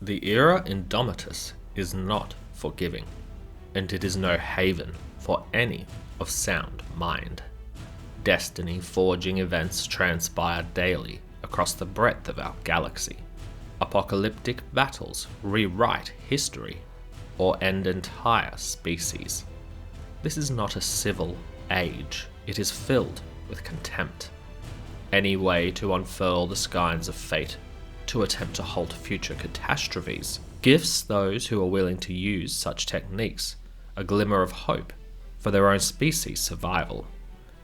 The era Indomitus is not forgiving, and it is no haven for any of sound mind. Destiny-forging events transpire daily across the breadth of our galaxy. Apocalyptic battles rewrite history or end entire species. This is not a civil age, it is filled with contempt. Any way to unfurl the skeins of fate, to attempt to halt future catastrophes, gives those who are willing to use such techniques a glimmer of hope for their own species' survival.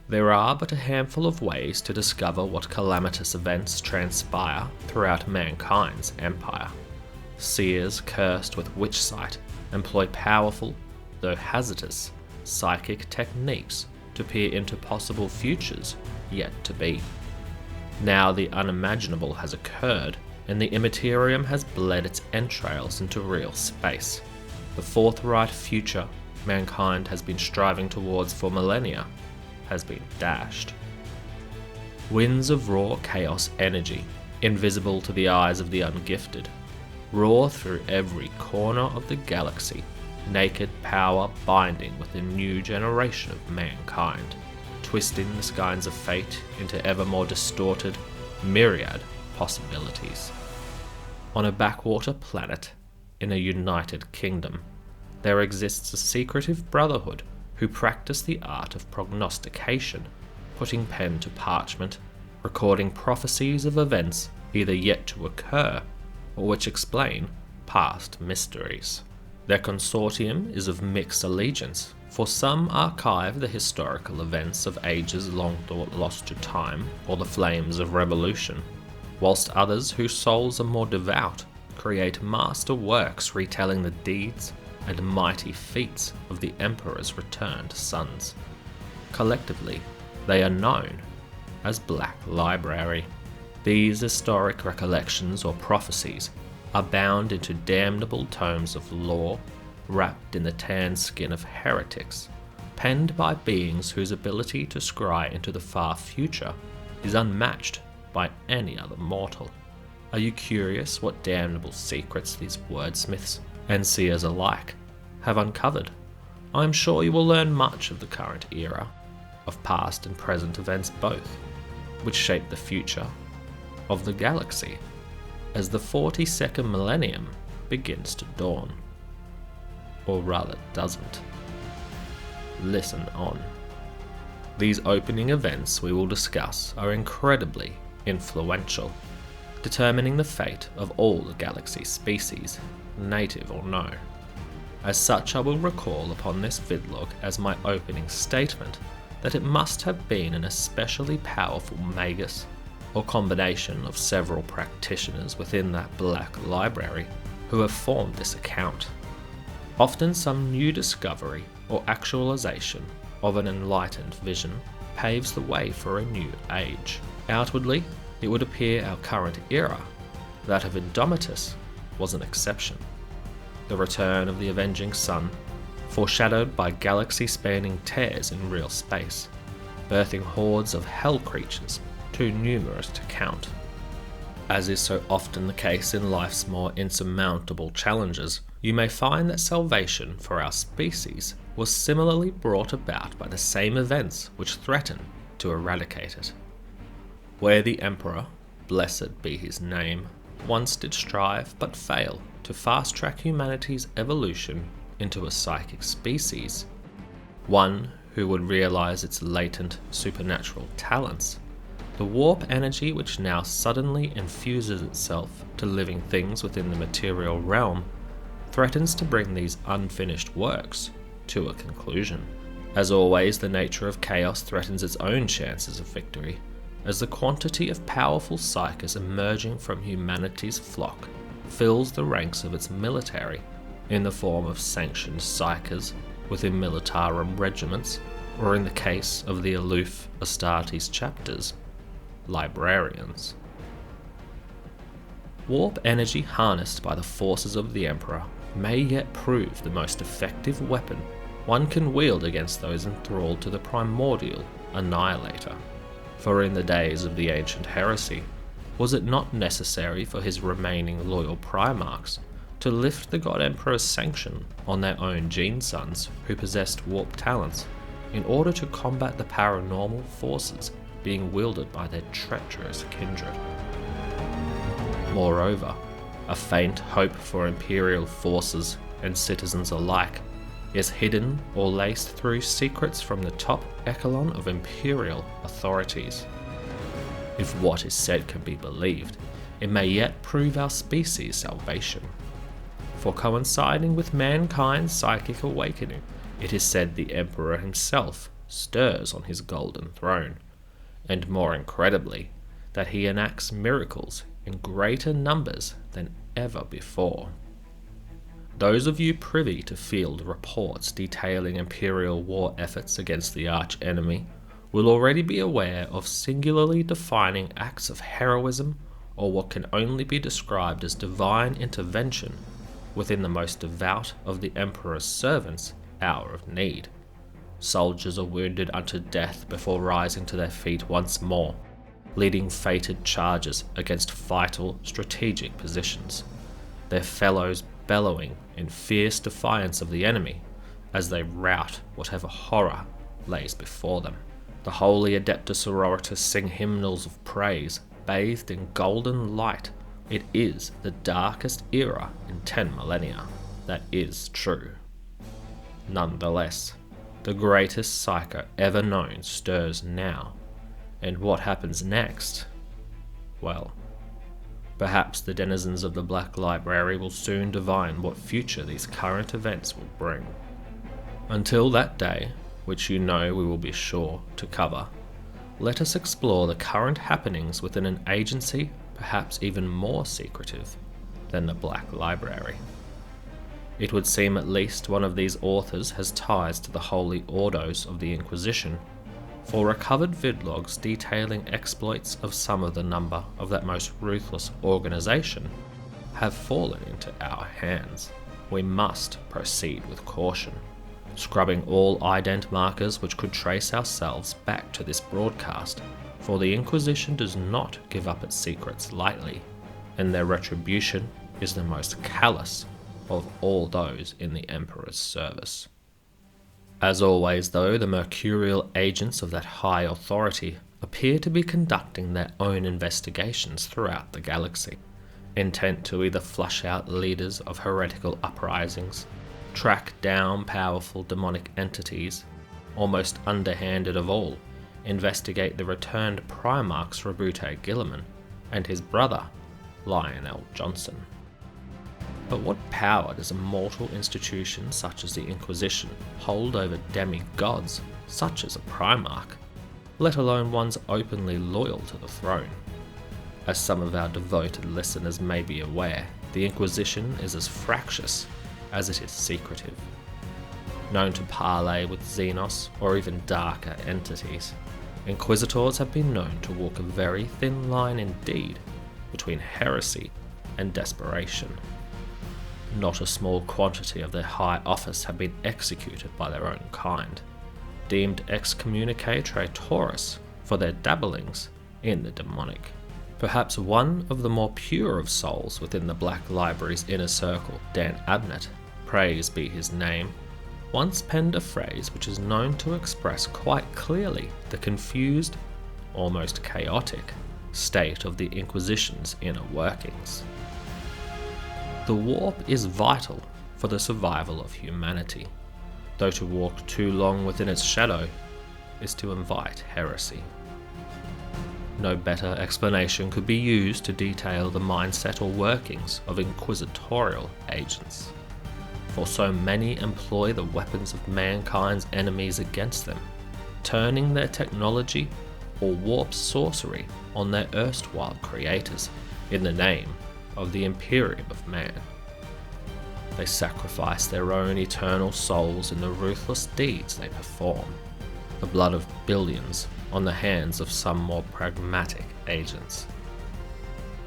There are but a handful of ways to discover what calamitous events transpire throughout mankind's empire. Seers cursed with witch sight employ powerful, though hazardous, psychic techniques to peer into possible futures yet to be. Now the unimaginable has occurred, and the immaterium has bled its entrails into real space. The forthright future mankind has been striving towards for millennia has been dashed. Winds of raw chaos energy, invisible to the eyes of the ungifted, roar through every corner of the galaxy, naked power binding with a new generation of mankind, twisting the skeins of fate into ever more distorted, myriad possibilities. On a backwater planet, in a united kingdom, there exists a secretive brotherhood who practice the art of prognostication, putting pen to parchment, recording prophecies of events either yet to occur or which explain past mysteries. Their consortium is of mixed allegiance, for some archive the historical events of ages long thought lost to time or the flames of revolution, whilst others whose souls are more devout create master works retelling the deeds and mighty feats of the Emperor's returned sons. Collectively, they are known as Black Library. These historic recollections or prophecies are bound into damnable tomes of lore, wrapped in the tan skin of heretics, penned by beings whose ability to scry into the far future is unmatched by any other mortal. Are you curious what damnable secrets these wordsmiths and seers alike have uncovered? I am sure you will learn much of the current era, of past and present events both, which shape the future of the galaxy as the 42nd millennium begins to dawn. Or rather doesn't. Listen on. These opening events we will discuss are incredibly influential, determining the fate of all the galaxy species, native or no. As such, I will recall upon this vidlog as my opening statement that it must have been an especially powerful magus, or combination of several practitioners within that Black Library, who have formed this account. Often some new discovery or actualization of an enlightened vision paves the way for a new age. Outwardly, it would appear our current era, that of Indomitus, was an exception. The return of the avenging sun, foreshadowed by galaxy-spanning tears in real space, birthing hordes of hell creatures too numerous to count. As is so often the case in life's more insurmountable challenges, you may find that salvation for our species was similarly brought about by the same events which threaten to eradicate it. Where the Emperor, blessed be his name, once did strive but fail to fast-track humanity's evolution into a psychic species, one who would realize its latent supernatural talents, the warp energy which now suddenly infuses itself to living things within the material realm threatens to bring these unfinished works to a conclusion. As always, the nature of chaos threatens its own chances of victory, as the quantity of powerful psykers emerging from humanity's flock fills the ranks of its military in the form of sanctioned psykers within militarum regiments, or in the case of the aloof Astartes chapters, librarians. Warp energy harnessed by the forces of the Emperor may yet prove the most effective weapon one can wield against those enthralled to the primordial Annihilator. For in the days of the ancient heresy, Was it not necessary for his remaining loyal Primarchs to lift the God Emperor's sanction on their own gene sons who possessed warp talents in order to combat the paranormal forces being wielded by their treacherous kindred? Moreover, a faint hope for Imperial forces and citizens alike is hidden or laced through secrets from the top echelon of Imperial authorities. If what is said can be believed, it may yet prove our species' salvation. For coinciding with mankind's psychic awakening, it is said the Emperor himself stirs on his golden throne, and more incredibly, that he enacts miracles in greater numbers than ever before. Those of you privy to field reports detailing Imperial war efforts against the arch-enemy will already be aware of singularly defining acts of heroism or what can only be described as divine intervention within the most devout of the Emperor's servants' hour of need. Soldiers are wounded unto death before rising to their feet once more, leading fated charges against vital strategic positions, their fellows bellowing in fierce defiance of the enemy as they rout whatever horror lays before them. The holy Adeptus Sororitas sing hymnals of praise, bathed in golden light. It is the darkest era in 10 millennia. That is true. Nonetheless, the greatest psycho ever known stirs now, and what happens next? Well, perhaps the denizens of the Black Library will soon divine what future these current events will bring. Until that day, which you know we will be sure to cover, let us explore the current happenings within an agency perhaps even more secretive than the Black Library. It would seem at least one of these authors has ties to the holy ordos of the Inquisition, for recovered vidlogs detailing exploits of some of the number of that most ruthless organization have fallen into our hands. We must proceed with caution, scrubbing all ident markers which could trace ourselves back to this broadcast, for the Inquisition does not give up its secrets lightly, and their retribution is the most callous of all those in the Emperor's service. As always though, the mercurial agents of that high authority appear to be conducting their own investigations throughout the galaxy, intent to either flush out leaders of heretical uprisings, track down powerful demonic entities, or most underhanded of all, investigate the returned Primarchs Rabute Gilliman and his brother, Lionel Johnson. But what power does a mortal institution such as the Inquisition hold over demigods such as a Primarch, let alone ones openly loyal to the throne? As some of our devoted listeners may be aware, the Inquisition is as fractious as it is secretive. Known to parley with Xenos or even darker entities, Inquisitors have been known to walk a very thin line indeed between heresy and desperation. Not a small quantity of their high office have been executed by their own kind, deemed excommunicatores for their dabblings in the demonic. Perhaps one of the more pure of souls within the Black Library's inner circle, Dan Abnett, praise be his name, once penned a phrase which is known to express quite clearly the confused, almost chaotic, state of the Inquisition's inner workings. The warp is vital for the survival of humanity, though to walk too long within its shadow is to invite heresy. No better explanation could be used to detail the mindset or workings of inquisitorial agents, for so many employ the weapons of mankind's enemies against them, turning their technology or warp sorcery on their erstwhile creators in the name of the Imperium of Man. They sacrifice their own eternal souls in the ruthless deeds they perform, the blood of billions on the hands of some more pragmatic agents.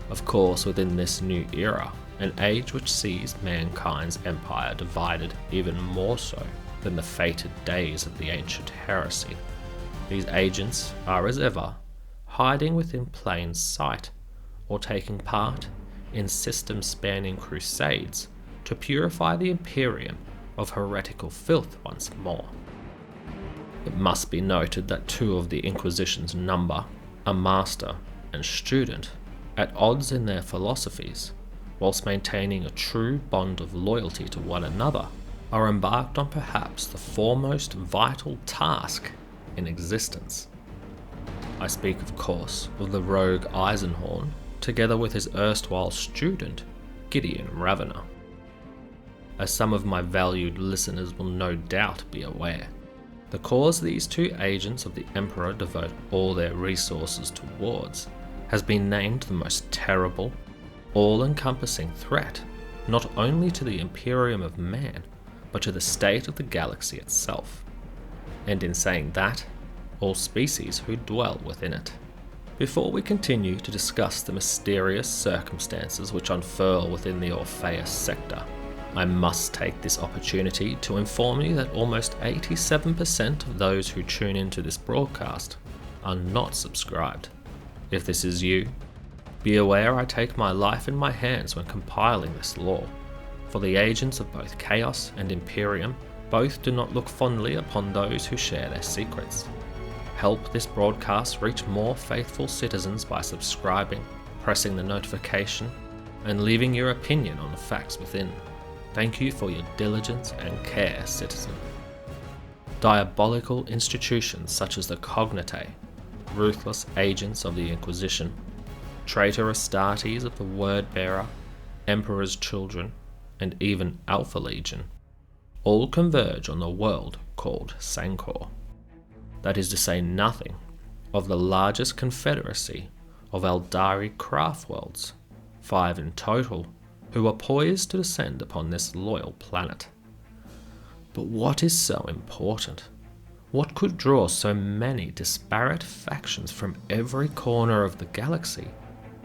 Of course, within this new era, an age which sees mankind's empire divided even more so than the fated days of the ancient heresy, these agents are as ever hiding within plain sight or taking part in system-spanning crusades to purify the Imperium of heretical filth once more. It must be noted that two of the Inquisition's number, a master and student, at odds in their philosophies, whilst maintaining a true bond of loyalty to one another, are embarked on perhaps the foremost vital task in existence. I speak, of course, of the rogue Eisenhorn, together with his erstwhile student, Gideon Ravener. As some of my valued listeners will no doubt be aware, the cause these two agents of the Emperor devote all their resources towards has been named the most terrible, all-encompassing threat, not only to the Imperium of man, but to the state of the galaxy itself, and in saying that, all species who dwell within it. Before we continue to discuss the mysterious circumstances which unfurl within the Orpheus sector, I must take this opportunity to inform you that almost 87% of those who tune into this broadcast are not subscribed. If this is you, be aware I take my life in my hands when compiling this lore, for the agents of both Chaos and Imperium both do not look fondly upon those who share their secrets. Help this broadcast reach more faithful citizens by subscribing, pressing the notification, and leaving your opinion on the facts within. Thank you for your diligence and care, citizen. Diabolical institutions such as the Cognate, ruthless agents of the Inquisition, traitorous Astartes of the Word-Bearer, Emperor's Children, and even Alpha Legion, all converge on the world called Sancor. That is to say nothing of the largest confederacy of Eldari craft worlds, 5 in total, who are poised to descend upon this loyal planet. But what is so important? What could draw so many disparate factions from every corner of the galaxy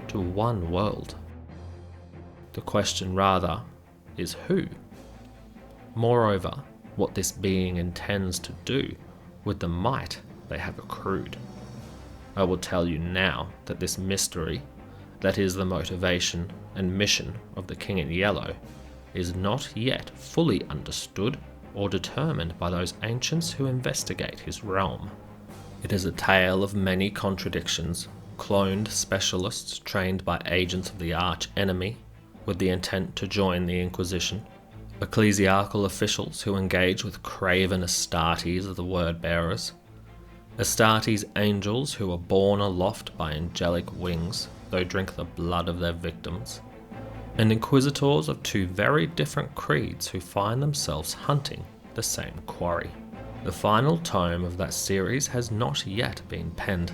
to one world? The question rather is who? Moreover, what this being intends to do with the might they have accrued. I will tell you now that this mystery, that is the motivation and mission of the King in Yellow, is not yet fully understood or determined by those ancients who investigate his realm. It is a tale of many contradictions, cloned specialists trained by agents of the arch-enemy with the intent to join the Inquisition, ecclesiastical officials who engage with craven Astartes of the Word-Bearers, Astartes angels who are borne aloft by angelic wings, though drink the blood of their victims, and inquisitors of two very different creeds who find themselves hunting the same quarry. The final tome of that series has not yet been penned.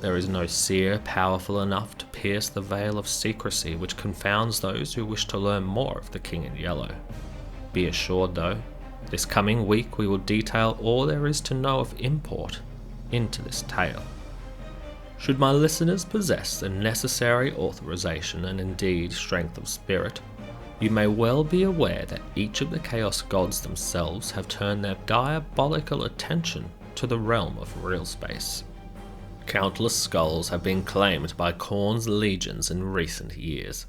There is no seer powerful enough to pierce the veil of secrecy which confounds those who wish to learn more of the King in Yellow. Be assured though, this coming week we will detail all there is to know of import into this tale. Should my listeners possess the necessary authorization and indeed strength of spirit, you may well be aware that each of the Chaos Gods themselves have turned their diabolical attention to the realm of real space. Countless skulls have been claimed by Khorne's legions in recent years.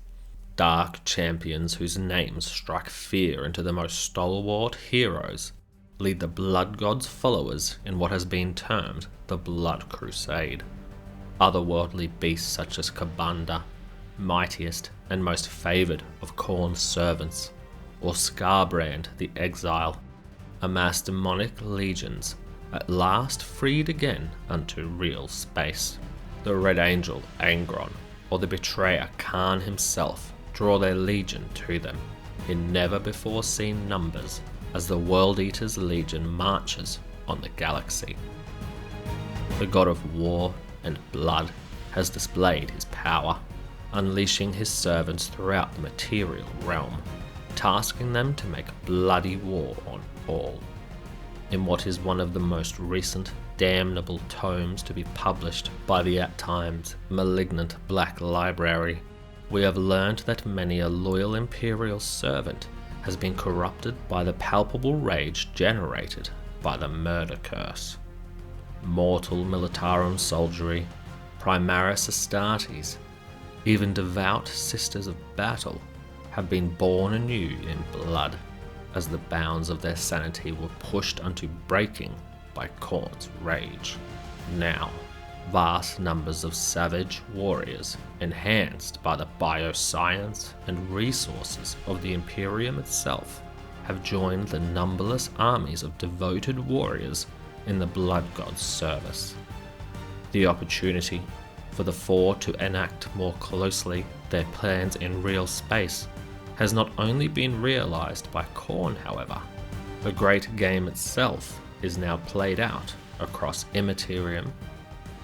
Dark champions whose names strike fear into the most stalwart heroes lead the Blood God's followers in what has been termed the Blood Crusade. Otherworldly beasts such as Kabanda, mightiest and most favoured of Khorne's servants, or Skarbrand the Exile, amass demonic legions, at last freed again unto real space. The Red Angel Angron, or the betrayer Khan himself, draw their legion to them, in never-before-seen numbers, as the World Eater's legion marches on the galaxy. The god of war and blood has displayed his power, unleashing his servants throughout the material realm, tasking them to make bloody war on all. In what is one of the most recent damnable tomes to be published by the at times malignant Black Library, we have learnt that many a loyal Imperial servant has been corrupted by the palpable rage generated by the murder curse. Mortal militarum soldiery, Primaris Astartes, even devout sisters of battle, have been born anew in blood, as the bounds of their sanity were pushed unto breaking by Khorne's rage. Now, vast numbers of savage warriors, enhanced by the bioscience and resources of the Imperium itself, have joined the numberless armies of devoted warriors in the Blood God's service. The opportunity for the Four to enact more closely their plans in real space has not only been realized by Khorne, however. The great game itself is now played out across immaterium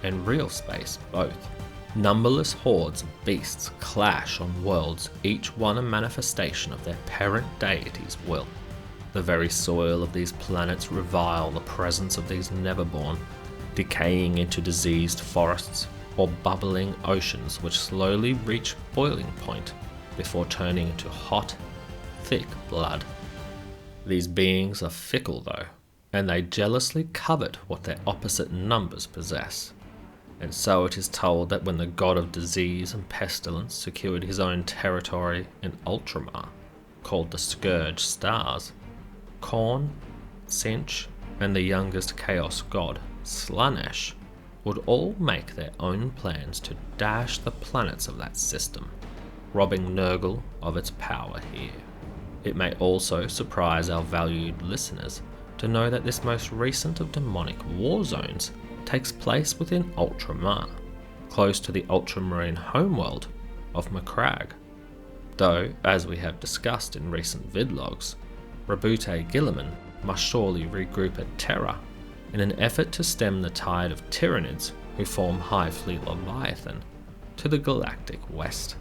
and real space both. Numberless hordes of beasts clash on worlds, each one a manifestation of their parent deity's will. The very soil of these planets revile the presence of these Neverborn, decaying into diseased forests or bubbling oceans which slowly reach boiling point before turning into hot, thick blood. These beings are fickle though, and they jealously covet what their opposite numbers possess. And so it is told that when the god of disease and pestilence secured his own territory in Ultramar, called the Scourge Stars, Khorne, Tzeentch, and the youngest chaos god, Slaanesh, would all make their own plans to dash the planets of that system, robbing Nurgle of its power here. It may also surprise our valued listeners to know that this most recent of demonic war zones takes place within Ultramar, close to the ultramarine homeworld of Macragge. Though, as we have discussed in recent vidlogs, Rabute Guilliman must surely regroup at Terra in an effort to stem the tide of Tyranids who form High Fleet Leviathan to the galactic west.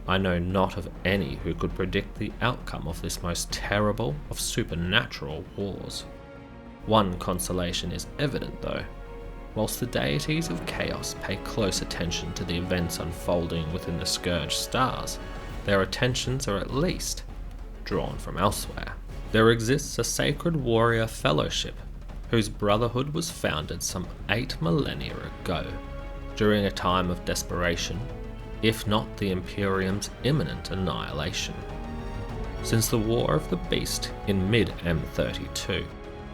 I know not of any who could predict the outcome of this most terrible of supernatural wars. One consolation is evident though. Whilst the deities of chaos pay close attention to the events unfolding within the Scourge Stars, their attentions are at least drawn from elsewhere. There exists a sacred warrior fellowship whose brotherhood was founded some 8 millennia ago, during a time of desperation, if not the Imperium's imminent annihilation. Since the War of the Beast in mid-M32,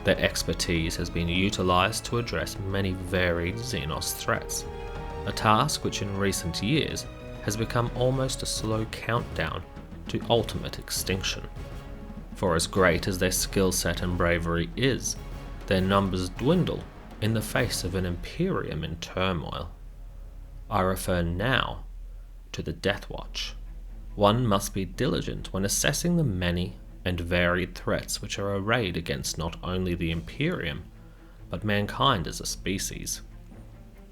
their expertise has been utilised to address many varied Xenos threats, a task which in recent years has become almost a slow countdown to ultimate extinction. For as great as their skill set and bravery is, their numbers dwindle in the face of an Imperium in turmoil. I refer now to the Death Watch. One must be diligent when assessing the many and varied threats which are arrayed against not only the Imperium, but mankind as a species.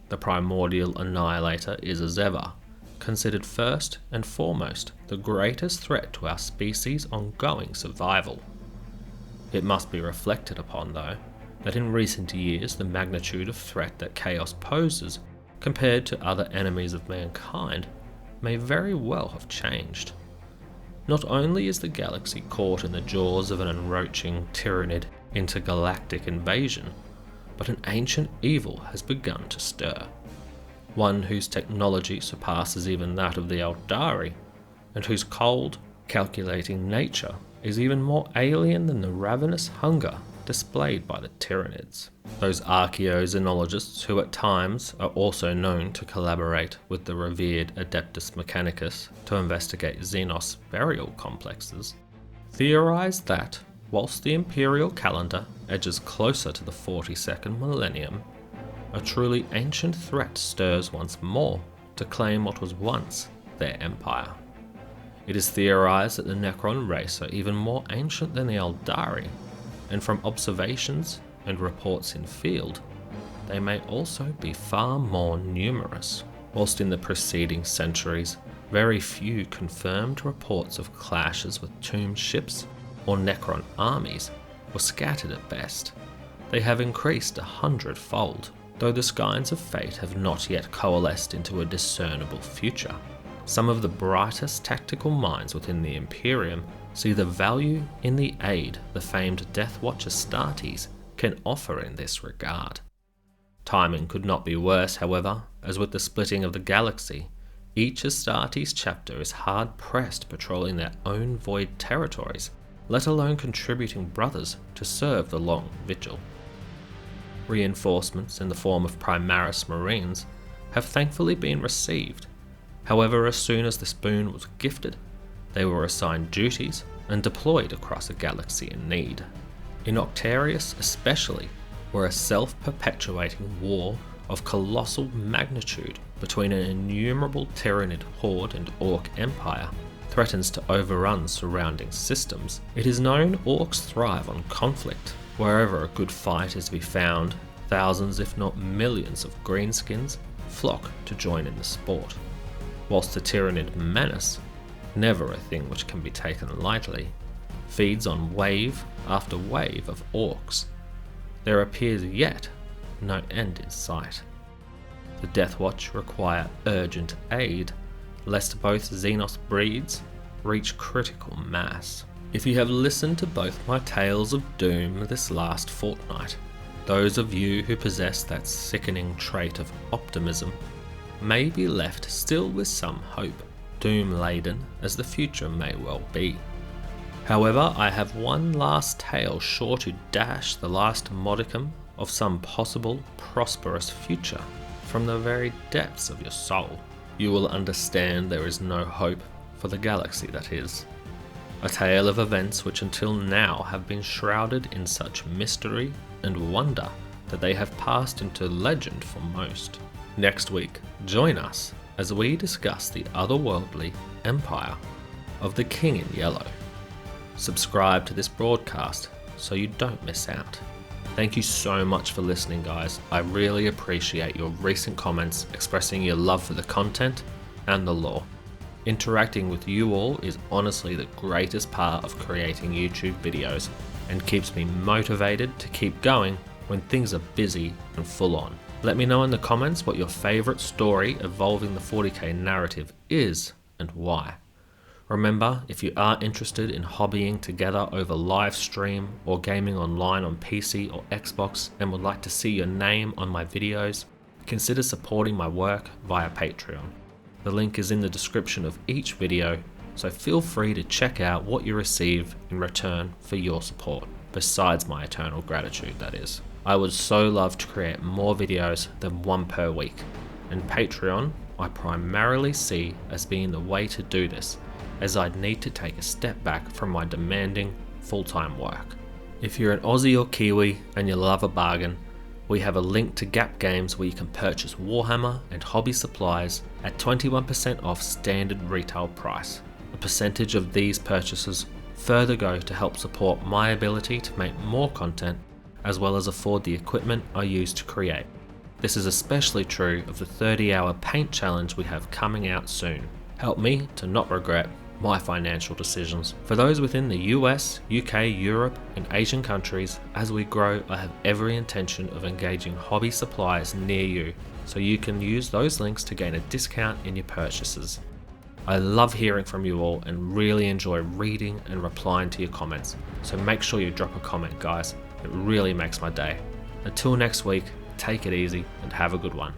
The primordial annihilator is as ever considered first and foremost the greatest threat to our species' ongoing survival. It must be reflected upon, though, that in recent years the magnitude of threat that Chaos poses compared to other enemies of mankind may very well have changed. Not only is the galaxy caught in the jaws of an encroaching Tyranid intergalactic invasion, but an ancient evil has begun to stir. One whose technology surpasses even that of the Eldari, and whose cold, calculating nature is even more alien than the ravenous hunger displayed by the Tyranids. Those archaeoxenologists who at times are also known to collaborate with the revered Adeptus Mechanicus to investigate Xenos burial complexes, theorize that, whilst the imperial calendar edges closer to the 42nd millennium, a truly ancient threat stirs once more to claim what was once their empire. It is theorized that the Necron race are even more ancient than the Eldari, and from observations and reports in field, they may also be far more numerous. Whilst in the preceding centuries, very few confirmed reports of clashes with tomb ships or Necron armies were scattered at best, they have increased 100-fold, though the skeins of fate have not yet coalesced into a discernible future. Some of the brightest tactical minds within the Imperium see the value in the aid the famed Death Watch Astartes can offer in this regard. Timing could not be worse, however, as with the splitting of the galaxy, Each Astartes chapter is hard-pressed patrolling their own void territories, let alone contributing brothers to serve the long vigil. Reinforcements in the form of Primaris Marines have thankfully been received. However, as soon as this boon was gifted, they were assigned duties and deployed across a galaxy in need. In Octarius especially, where a self-perpetuating war of colossal magnitude between an innumerable Tyranid horde and Orc empire threatens to overrun surrounding systems, it is known Orcs thrive on conflict. Wherever a good fight is to be found, thousands if not millions of greenskins flock to join in the sport. Whilst the Tyranid menace, never a thing which can be taken lightly, feeds on wave after wave of Orcs, there appears yet no end in sight. The Deathwatch require urgent aid, lest both Xenos breeds reach critical mass. If you have listened to both my tales of doom this last fortnight, those of you who possess that sickening trait of optimism may be left still with some hope, doom-laden as the future may well be. However, I have one last tale sure to dash the last modicum of some possible prosperous future from the very depths of your soul. You will understand there is no hope for the galaxy that is. A tale of events which until now have been shrouded in such mystery and wonder that they have passed into legend for most. Next week, join us as we discuss the otherworldly empire of the King in Yellow. Subscribe to this broadcast so you don't miss out. Thank you so much for listening, guys. I really appreciate your recent comments expressing your love for the content and the lore. Interacting with you all is honestly the greatest part of creating YouTube videos and keeps me motivated to keep going when things are busy and full on. Let me know in the comments what your favourite story evolving the 40k narrative is and why. Remember, if you are interested in hobbying together over live stream or gaming online on PC or Xbox and would like to see your name on my videos, consider supporting my work via Patreon. The link is in the description of each video, so feel free to check out what you receive in return for your support, besides my eternal gratitude, that is. I would so love to create more videos than one per week, and Patreon I primarily see as being the way to do this, as I'd need to take a step back from my demanding full-time work. If you're an Aussie or Kiwi and you love a bargain, we have a link to Gap Games where you can purchase Warhammer and hobby supplies at 21% off standard retail price. A percentage of these purchases further go to help support my ability to make more content, as well as afford the equipment I use to create. This is especially true of the 30-hour paint challenge we have coming out soon. Help me to not regret my financial decisions. For those within the US, UK, Europe and Asian countries, as we grow, I have every intention of engaging hobby suppliers near you, so you can use those links to gain a discount in your purchases. I love hearing from you all and really enjoy reading and replying to your comments, so make sure you drop a comment, guys. It really makes my day. Until next week, take it easy and have a good one.